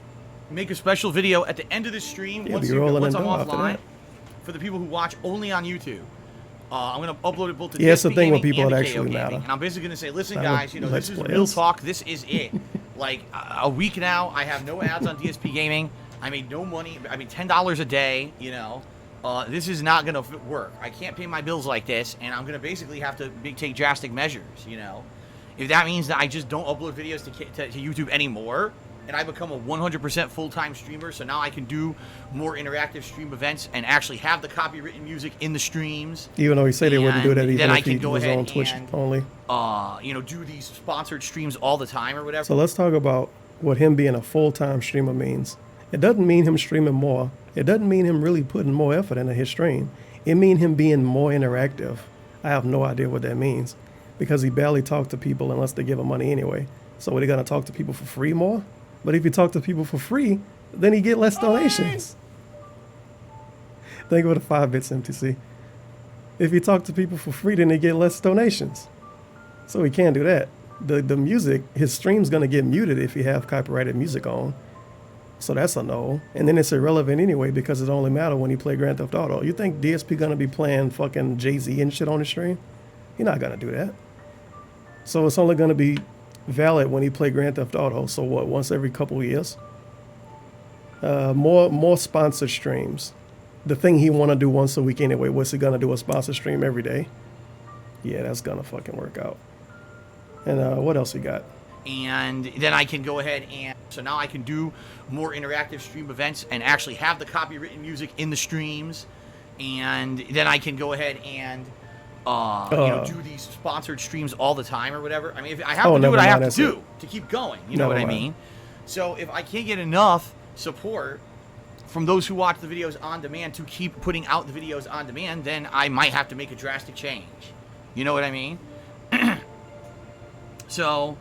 make a special video at the end of the stream once I'm offline for the people who watch only on YouTube. I'm going to upload it both to it's the thing with people that actually matter. And I'm basically going to say, listen, guys, you know, this is real talk. This is it. Like, a week now, I have no ads on DSP Gaming. I made no money. I mean, $10 a day, you know. This is not going to work. I can't pay my bills like this, and I'm going to basically have to take drastic measures, you know. If that means that I just don't upload videos to YouTube anymore, and I become a 100% full-time streamer, so now I can do more interactive stream events and actually have the copywritten music in the streams. Even though he said they wouldn't do that, even if he was on Twitch only. You know, do these sponsored streams all the time or whatever. So let's talk about what him being a full-time streamer means. It doesn't mean him streaming more. It doesn't mean him really putting more effort into his stream. It means him being more interactive. I have no idea what that means because he barely talks to people unless they give him money anyway. So are they going to talk to people for free more? But if you talk to people for free, then he get less donations. Think of the 5 bits MTC. If you talk to people for free, then they get less donations. So he can't do that. The music, his stream's going to get muted if you have copyrighted music on. So that's a no. And then it's irrelevant anyway because it only matters when you play Grand Theft Auto. You think DSP going to be playing fucking Jay-Z and shit on the stream? He's not going to do that. So it's only going to be valid when he play Grand Theft Auto. So what, once every couple of years? More sponsored streams. The thing he want to do once a week anyway, what's he going to do, a sponsor stream every day? Yeah, that's going to fucking work out. And what else he got? And then I can go ahead and, so now I can do more interactive stream events and actually have the copywritten music in the streams. And then I can go ahead and, do these sponsored streams all the time or whatever. I mean, if I have to do what I have to do to keep going, you know what I mean? So if I can't get enough support from those who watch the videos on demand to keep putting out the videos on demand, then I might have to make a drastic change. You know what I mean? So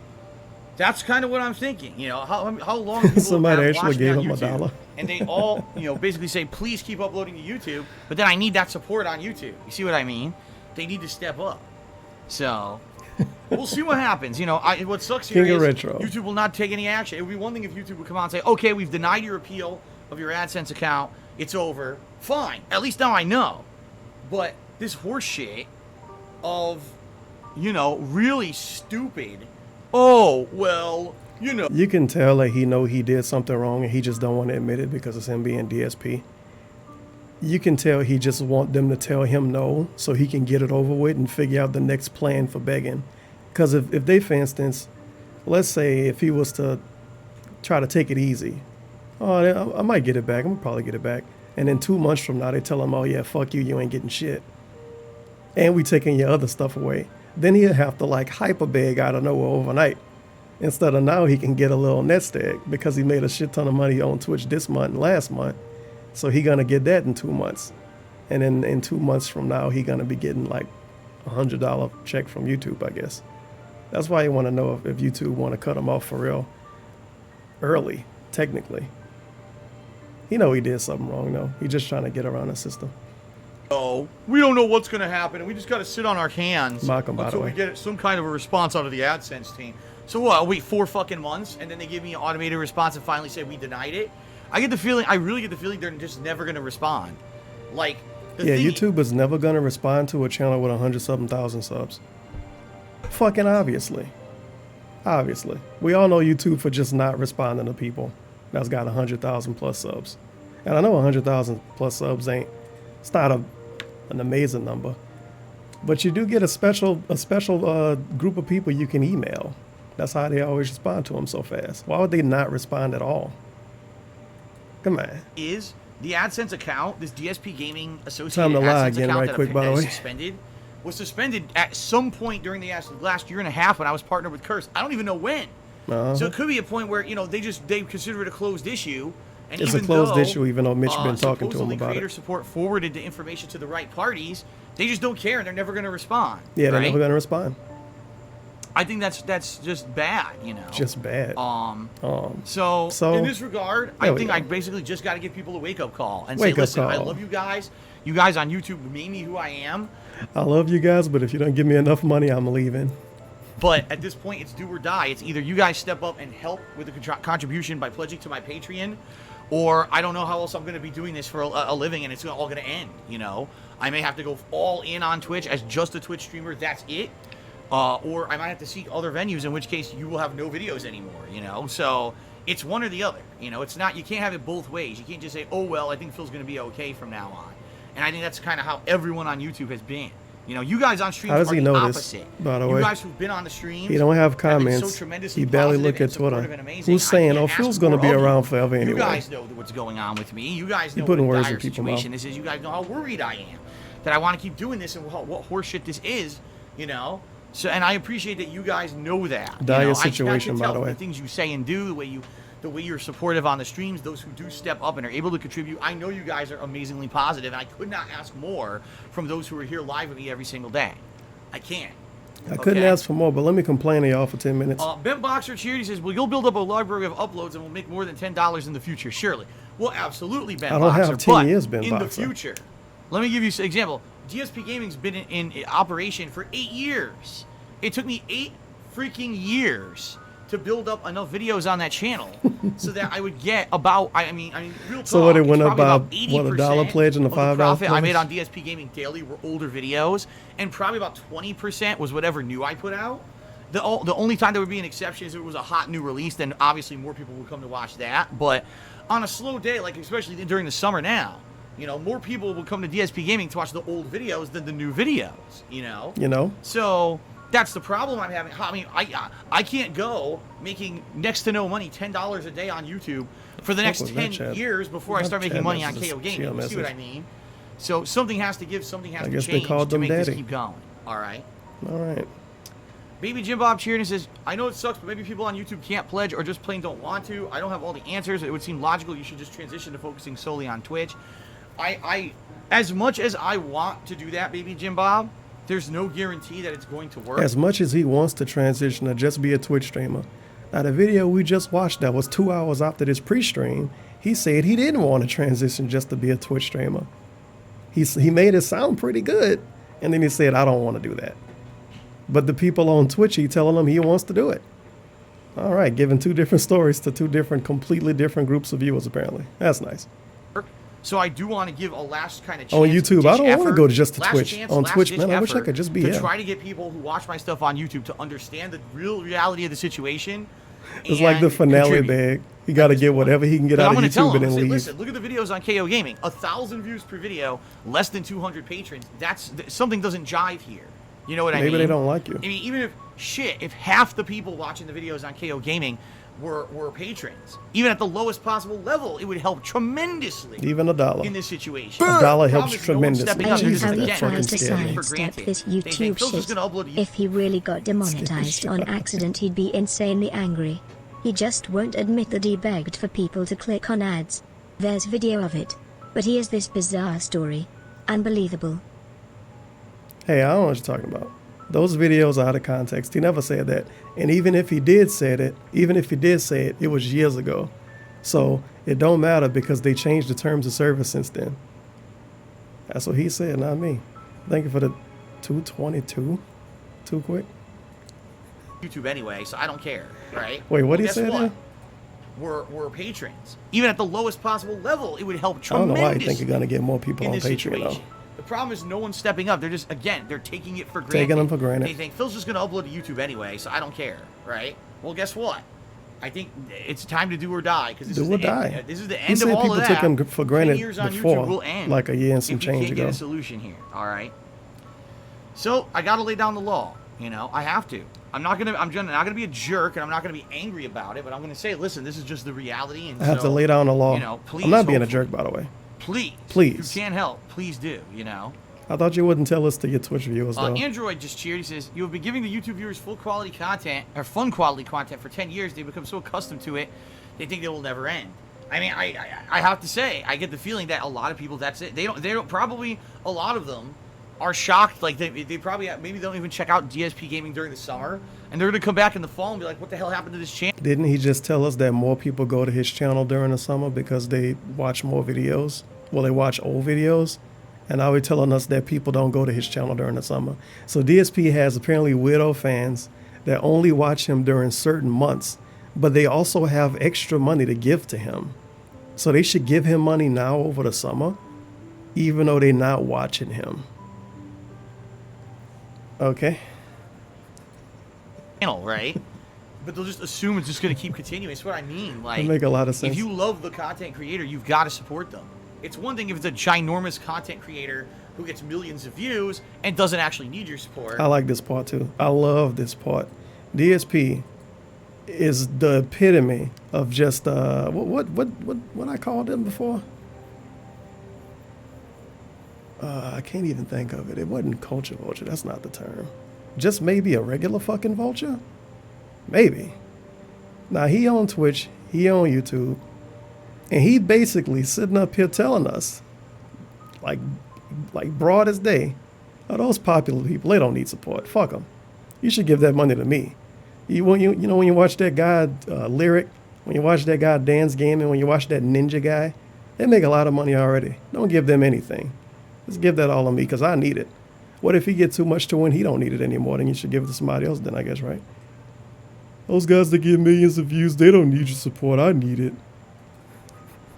that's kind of what I'm thinking. You know, how long people somebody have actually watched me gave on him YouTube, $1. and they all, basically say, please keep uploading to YouTube. But then I need that support on YouTube. You see what I mean? They need to step up. So we'll see what happens. What sucks here is YouTube will not take any action. It would be one thing if YouTube would come out and say, okay, we've denied your appeal of your AdSense account. It's over. Fine. At least now I know. But this horse shit of, really stupid. Oh, well, You can tell that he know he did something wrong and he just don't want to admit it because it's him being DSP. You can tell he just want them to tell him no so he can get it over with and figure out the next plan for begging. Because if they, for instance, let's say if he was to try to take it easy, I might get it back. I'm going to probably get it back. And then 2 months from now, they tell him, oh, yeah, fuck you. You ain't getting shit. And we taking your other stuff away. Then he'll have to hyper beg out of nowhere overnight. Instead of now he can get a little nest egg because he made a shit ton of money on Twitch this month and last month. So he going to get that in 2 months. And then in 2 months from now, he going to be getting $100 check from YouTube, I guess. That's why you want to know if YouTube want to cut him off for real early, technically. He know he did something wrong, though. He just trying to get around the system. Oh, we don't know what's going to happen, and we just got to sit on our hands until we get some kind of a response out of the AdSense team. So what, I'll wait 4 fucking months, and then they give me an automated response and finally say we denied it? I really get the feeling they're just never going to respond. YouTube is never going to respond to a channel with 100-something thousand subs. Fucking obviously. Obviously. We all know YouTube for just not responding to people that's got 100,000 plus subs. And I know 100,000 plus subs it's not an amazing number. But you do get a special group of people you can email. That's how they always respond to them so fast. Why would they not respond at all? Come on. Is the AdSense account, this DSP Gaming Associated Time to lie AdSense again, account right quick, by the way. Was suspended at some point during the last year and a half when I was partnered with Curse. I don't even know when. So it could be a point where they consider it a closed issue. And it's a closed issue, even though Mitch been talking to him about creator it. Support forwarded the information to the right parties. They just don't care, and they're never going to respond. Yeah, they're never going to respond. I think that's just bad, Just bad. So in this regard, I think I basically just got to give people a wake-up call and say, listen, I love you guys. You guys on YouTube made me who I am. I love you guys, but if you don't give me enough money, I'm leaving. But at this point, it's do or die. It's either you guys step up and help with the contribution by pledging to my Patreon, or I don't know how else I'm going to be doing this for a living, and it's all going to end, I may have to go all in on Twitch as just a Twitch streamer. That's it. Or I might have to seek other venues, in which case you will have no videos anymore, So it's one or the other. It's not, you can't have it both ways. You can't just say, oh, well, I think Phil's going to be okay from now on. And I think that's kind of how everyone on YouTube has been. You guys on streams are the opposite. By the way, you guys who've been on the streams, he don't have comments. He barely look at Twitter. Who's saying, "Oh, Phil's going to be around forever anyway"? You guys know what's going on with me. You guys know what a dire situation this is. You guys know how worried I am that I want to keep doing this and what horseshit this is. So, and I appreciate that you guys know that. Dire you know, situation, I can by tell the from way. the things you say and do, the way you're supportive on the streams, those who do step up and are able to contribute. I know you guys are amazingly positive, and I could not ask more from those who are here live with me every single day. I can't. I couldn't ask for more, but let me complain to y'all for 10 minutes. Ben Boxer Charity says, well, you'll build up a library of uploads and will make more than $10 in the future. Surely. Well, absolutely, Ben Boxer. I don't have 10 but years, Ben in Boxer. the future, let me give you an example. DSP Gaming's been in operation for 8 years. It took me 8 freaking years to build up enough videos on that channel so that I would get about, I mean, real talk. So what, it went it's up probably by, about what, $1 pledge and the of the $5 profit I pledge? made on DSP Gaming Daily were older videos, and probably about 20% was whatever new I put out. The only time there would be an exception is if it was a hot new release, then obviously more people would come to watch that. But on a slow day, like especially during the summer now, you know, more people will come to DSP Gaming to watch the old videos than the new videos, you know? You know? So that's the problem I'm having. I mean, I can't go making next to no money, $10 a day on YouTube for the next 10 years before I start making money on KO Gaming. You see what I mean? So something has to give, something has to change to make this keep going. All right? All right. Baby Jim Bob Cheerden says, I know it sucks, but maybe people on YouTube can't pledge or just plain don't want to. I don't have all the answers. It would seem logical you should just transition to focusing solely on Twitch. I as much as I want to do that, Baby Jim Bob, there's no guarantee that it's going to work. As much as he wants to transition to just be a Twitch streamer. Now, the video we just watched that was 2 hours after this pre-stream, he said he didn't want to transition just to be a Twitch streamer. He made it sound pretty good, and then he said, I don't want to do that. But the people on Twitch, he telling them he wants to do it. All right, giving 2 different stories to 2 different, completely different groups of viewers, apparently. That's nice. So I do want to give a last kind of chance. On YouTube, I don't want to go to just to last Twitch. chance, On last Twitch, ditch man, I wish I effort could just be to here. try to get people who watch my stuff on YouTube to understand the real reality of the situation. It's like the finale bag. You got to get whatever he can get out of YouTube and then leave. Listen, look at the videos on KO Gaming. 1,000 views per video, less than 200 patrons. Something doesn't jive here. You know what I mean? Maybe they don't like you. I mean, even if half the people watching the videos on KO Gaming were patrons, even at the lowest possible level, it would help tremendously. Even $1 in this situation. $1 helps tremendously. No Jesus, how he that's tries fucking to scary. sidestep this YouTube shit. If he really got demonetized on accident, he'd be insanely angry. He just won't admit that he begged for people to click on ads. There's video of it. But here's this bizarre story. Unbelievable. Hey, I don't know what you're talking about. Those videos are out of context. He never said that. And even if he did say it, it was years ago. So it don't matter because they changed the terms of service since then. That's what he said, not me. Thank you for the 222. Too quick. YouTube anyway, so I don't care, right? Wait, what Well, he said there? We're patrons. Even at the lowest possible level, it would help I don't tremendously. know why you think you're going to get more people in on this Patreon, situation. though. The problem is no one's stepping up. They're just, again, they're taking it for granted. Taking them for granted. They think Phil's just going to upload to YouTube anyway, so I don't care, right? Well, guess what? I think it's time to do or die because this is the end. This is the end of all of that. He said people took him for granted 10 years on before, YouTube will end like a year and some if we change can't ago. get a solution here. All right. So I got to lay down the law. You know, I have to. I'm not gonna be a jerk, and I'm not gonna be angry about it. But I'm gonna say, listen, this is just the reality. And I have to lay down the law. You know, please. I'm not being a jerk, by the way. Please. Please. You can't help. Please do. You know. I thought you wouldn't tell us to your Twitch viewers, though. Android just cheered. He says, you have been giving the YouTube viewers full quality content, or fun quality content for 10 years. They become so accustomed to it, they think it will never end. I mean, I have to say, I get the feeling that a lot of people, that's it. They don't probably, a lot of them are shocked. Like, they probably, maybe they don't even check out DSP Gaming during the summer. And they're going to come back in the fall and be like, what the hell happened to this channel? Didn't he just tell us that more people go to his channel during the summer because they watch more videos? Well, they watch old videos. And now he's telling us that people don't go to his channel during the summer. So DSP has apparently weirdo fans that only watch him during certain months, but they also have extra money to give to him. So they should give him money now over the summer, even though they're not watching him. Okay. Right? But they'll just assume it's just going to keep continuing. That's what I mean. Like, That make a lot of sense. If you love the content creator, you've got to support them. It's one thing if it's a ginormous content creator who gets millions of views and doesn't actually need your support. I like this part too. I love this part. DSP is the epitome of just what I called him before. I can't even think of it. It wasn't culture vulture. That's not the term. Just maybe a regular fucking vulture? Maybe. Now, he on Twitch, he on YouTube, and he basically sitting up here telling us, like broad as day, oh, those popular people, they don't need support. Fuck them. You should give that money to me. You know when you watch that guy Lyric, when you watch that guy Dance Gaming, when you watch that Ninja guy, they make a lot of money already. Don't give them anything. Just give that all to me because I need it. What if he gets too much to when he don't need it anymore? Then you should give it to somebody else then, I guess, right? Those guys that get millions of views, they don't need your support. I need it.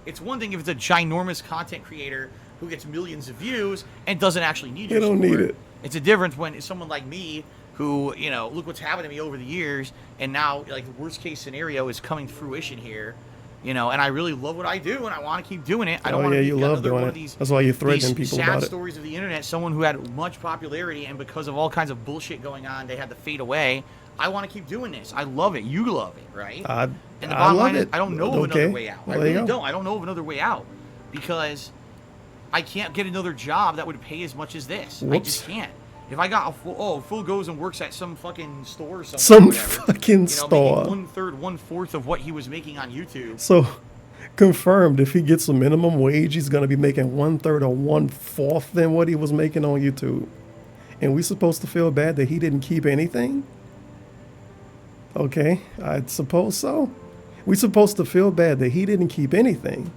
It's one thing if it's a ginormous content creator who gets millions of views and doesn't actually need your support. They don't need it. It's a difference when it's someone like me who, you know, look what's happened to me over the years, and now, like, the worst case scenario is coming to fruition here, you know, and I really love what I do, and I want to keep doing it. I don't want to be another one of these, that's why you're threatening people sad about it. Stories of the internet, someone who had much popularity, and because of all kinds of bullshit going on, they had to fade away. I want to keep doing this. I love it. You love it, right? And the bottom line is, it. I don't know of another way out. Well, I really don't. I don't know of another way out because I can't get another job that would pay as much as this. Whoops. I just can't. If I got Phil goes and works at some fucking store somewhere. Some whatever, fucking store. Making 1/3, 1/4 of what he was making on YouTube. So, confirmed, if he gets a minimum wage, he's going to be making 1/3 or 1/4 than what he was making on YouTube. And we supposed to feel bad that he didn't keep anything? Okay, I suppose so. We supposed to feel bad that he didn't keep anything.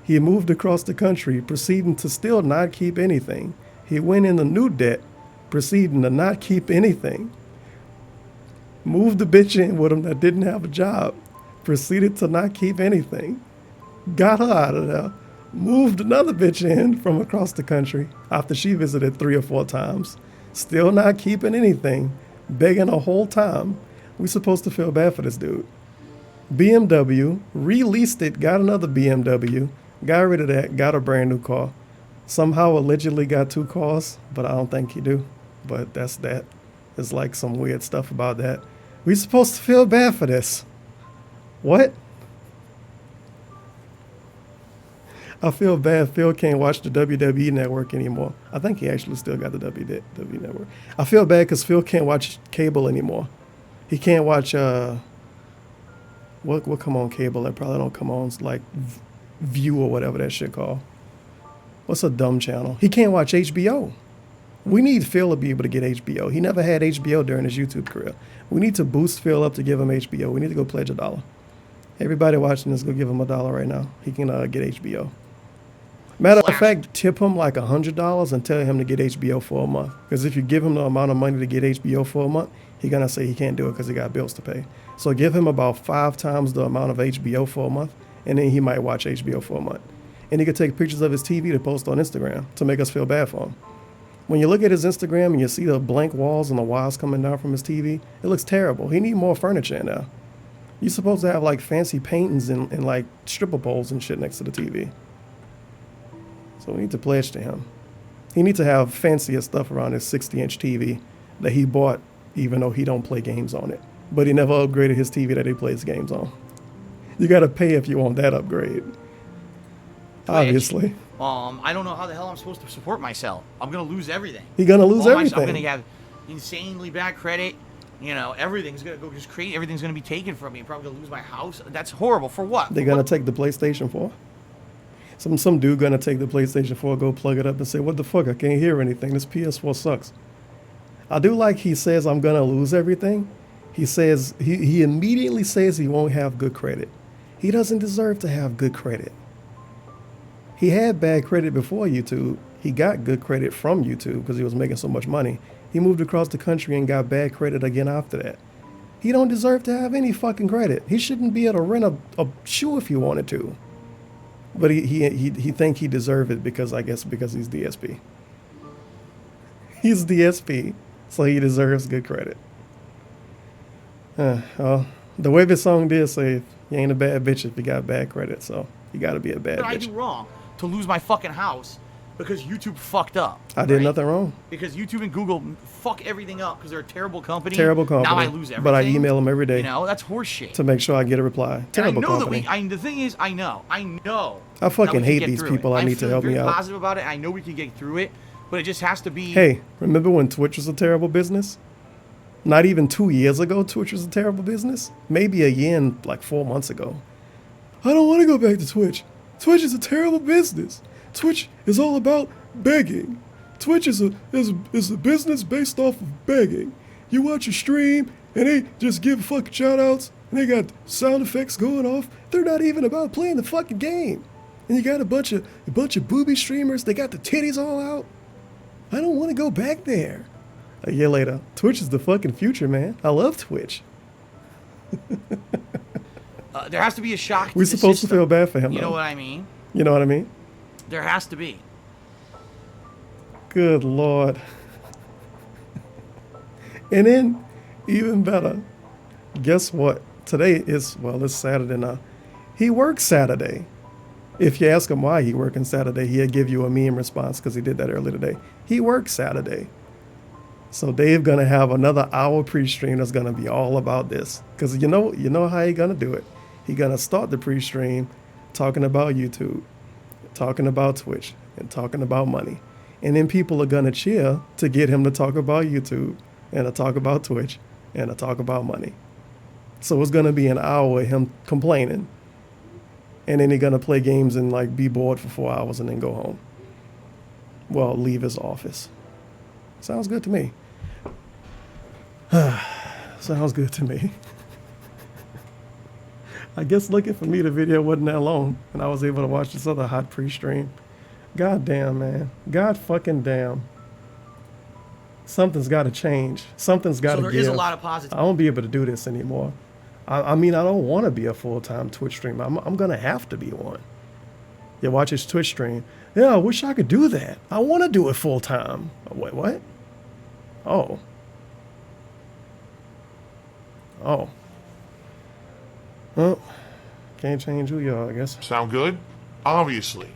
He moved across the country, proceeding to still not keep anything. He went into new debt, proceeding to not keep anything. Moved the bitch in with him that didn't have a job, proceeded to not keep anything. Got her out of there. Moved another bitch in from across the country after she visited 3 or 4 times. Still not keeping anything. Begging the whole time. We supposed to feel bad for this dude. BMW, released it, got another BMW, got rid of that, got a brand new car. Somehow allegedly got 2 cars, but I don't think he do. But that's that. There's like some weird stuff about that. We supposed to feel bad for this. What? I feel bad Phil can't watch the WWE network anymore. I think he actually still got the WWE network. I feel bad because Phil can't watch cable anymore. He can't watch what come on cable that probably don't come on. It's like View or whatever that shit called. What's a dumb channel? He can't watch HBO. We need Phil to be able to get HBO. He never had HBO during his YouTube career. We need to boost Phil up to give him HBO. We need to go pledge $1. Everybody watching this, go give him $1 right now. He can get HBO. Matter of fact, tip him like $100 and tell him to get HBO for a month. Because if you give him the amount of money to get HBO for a month, he's going to say he can't do it because he got bills to pay. So give him about 5 times the amount of HBO for a month, and then he might watch HBO for a month. And he could take pictures of his TV to post on Instagram to make us feel bad for him. When you look at his Instagram and you see the blank walls and the wires coming down from his TV, it looks terrible. He need more furniture in there. You're supposed to have like fancy paintings and like stripper poles and shit next to the TV. So we need to pledge to him. He needs to have fancier stuff around his 60-inch TV that he bought even though he don't play games on it. But he never upgraded his TV that he plays games on. You got to pay if you want that upgrade. Obviously. I don't know how the hell I'm supposed to support myself. I'm going to lose everything. You're going to lose everything. I'm going to have insanely bad credit. You know, everything's going to go just crazy. Everything's going to be taken from me. I'm probably going to lose my house. That's horrible. For what? They're going to take the PlayStation 4. Some dude going to take the PlayStation 4, go plug it up and say, what the fuck? I can't hear anything. This PS4 sucks. I do like he says, I'm going to lose everything. He says, he immediately says he won't have good credit. He doesn't deserve to have good credit. He had bad credit before YouTube. He got good credit from YouTube because he was making so much money. He moved across the country and got bad credit again after that. He don't deserve to have any fucking credit. He shouldn't be able to rent a shoe if he wanted to. But he think he deserve it because he's DSP. He's DSP, so he deserves good credit. The Wavy song did say, you ain't a bad bitch if you got bad credit, so you got to be a bad bitch. What did I do wrong to lose my fucking house because YouTube fucked up? I did nothing wrong. Because YouTube and Google fuck everything up because they're a terrible company. Terrible company. Now I lose everything. But I email them every day. You know, that's horseshit. To make sure I get a reply. Terrible company. The thing is, I know. I fucking hate these people. I need to help me out. I'm positive about it. I know we can get through it, but it just has to be. Hey, remember when Twitch was a terrible business? Not even 2 years ago, Twitch was a terrible business. Maybe a year and like 4 months ago. I don't want to go back to Twitch. Twitch is a terrible business. Twitch is all about begging. Twitch is a business based off of begging. You watch a stream and they just give fucking shout outs and they got sound effects going off. They're not even about playing the fucking game. And you got a bunch of booby streamers, they got the titties all out. I don't want to go back there. A year later, Twitch is the fucking future, man. I love Twitch. There has to be a shock. We're supposed to feel bad for him, You though. know what I mean? You know what I mean? There has to be. Good Lord. And then, even better, guess what? Today is, well, it's Saturday now. He works Saturday. If you ask him why he working Saturday, he'll give you a meme response because he did that earlier today. He works Saturday. So Dave gonna have another hour pre-stream that's gonna be all about this. Because you know how he gonna do it. He gonna start the pre-stream talking about YouTube, talking about Twitch, and talking about money. And then people are gonna cheer to get him to talk about YouTube and to talk about Twitch and to talk about money. So it's gonna be an hour of him complaining. And then he's gonna play games and like be bored for 4 hours and then go home. Well, leave his office. Sounds good to me. Sounds good to me. I guess looking for me, the video wasn't that long, and I was able to watch this other hot pre-stream. God damn, man. God fucking damn. Something's got to change. Something's got to give. So there is a lot of positive. I won't be able to do this anymore. I mean, I don't want to be a full-time Twitch streamer. I'm going to have to be one. You watch his Twitch stream. Yeah, I wish I could do that. I want to do it full-time. Wait, what? Oh. Oh. Well, can't change who you are, I guess. Sound good? Obviously.